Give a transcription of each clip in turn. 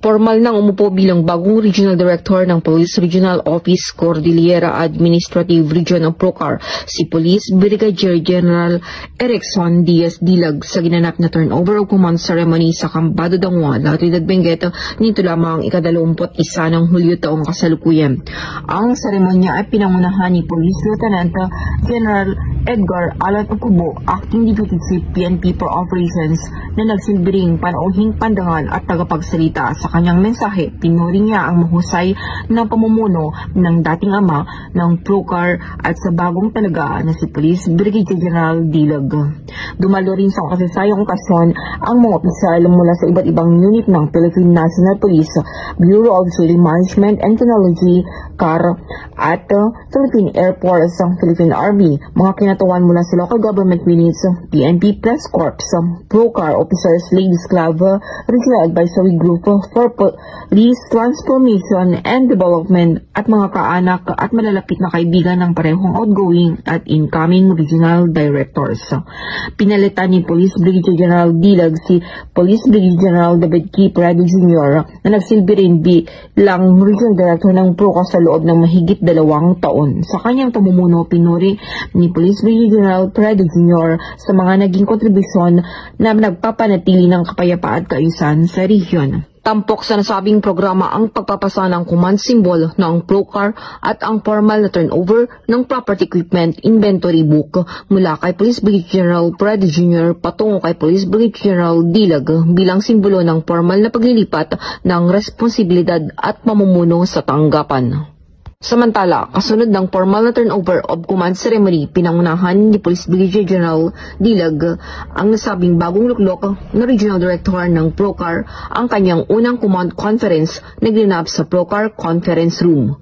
Formal nang umupo bilang bagong Regional Director ng Police Regional Office Cordillera Administrative Region of Procar si Police Brigadier General Erickson Diaz Dilag sa ginanap na turnover of command ceremony sa Cambado Dangwa, Latridad Benguet nito lamang ika-21 ng Hulyo taong kasalukuyan. Ang seremonya ay pinangunahan ni Police Lieutenant General Edgar Alan Okubo, Acting Deputy Chief PNP for Operations, na nagsilbing panauhing pandangan at tagapagsalita. Sa kanyang mensahe, pinuri niya ang mahusay na pamumuno ng dating ama ng Procar at sa bagong talaga na si Police Brigadier General Dilag. Dumalo rin sa kasasayang okasyon ang mga opisyal mula sa iba't ibang unit ng Philippine National Police, Bureau of Civil Management and Technology, CAR, at Philippine Air Force, Philippine Army, mga kinatawan mula sa local government units, PNP Press Corps, Procar Officers Ladies Club, Regional Advisory Group for Police Transformation and Development at mga kaanak at malalapit na kaibigan ng parehong outgoing at incoming regional directors. Pinalitan ni Police Brigadier General Dilag si Police Brigadier General David K. Prado Jr. na nagsilbi rin bilang Regional Director ng Procar sa loob ng mahigit 2 taon. Sa kanyang pamumuno, pinuri ni Police Brigadier General Prado Jr. sa mga naging kontribusyon na nagpapanatili ng kapayapaan at kaayusan sa rehiyon. Tampok sa nasabing programa ang pagpapasa ng command symbol ng Procar at ang formal na turnover ng property equipment inventory book mula kay Police Brigadier General Prado Jr. patungo kay Police Brigadier General Dilag bilang simbolo ng formal na paglilipat ng responsibilidad at pamumuno sa tanggapan. Samantala, kasunod ng formal na turnover of command ceremony, pinangunahan ni Police Brigadier General Dilag ang nasabing bagong luklok na Regional Director ng Procar ang kanyang unang command conference na ginanap sa Procar Conference Room.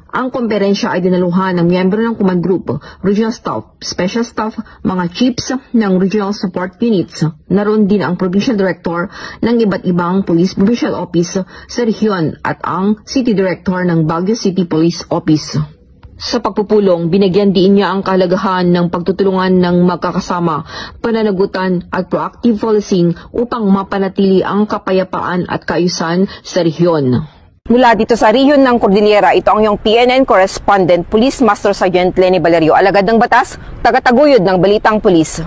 Ang komperensya ay dinaluhan ng miyembro ng command group, regional staff, special staff, mga chiefs ng regional support units. Naroon din ang provincial director ng iba't ibang police provincial office sa rehiyon at ang city director ng Baguio City Police Office. Sa pagpupulong, binigyan din niya ang kahalagahan ng pagtutulungan ng magkakasama, pananagutan at proactive policing upang mapanatili ang kapayapaan at kaayusan sa rehiyon. Mula dito sa rehiyon ng Cordillera, ito ang iyong PNN correspondent, Police Master Sergeant Lenny Valerio, alagad ng batas, tagataguyod ng Balitang Pulis.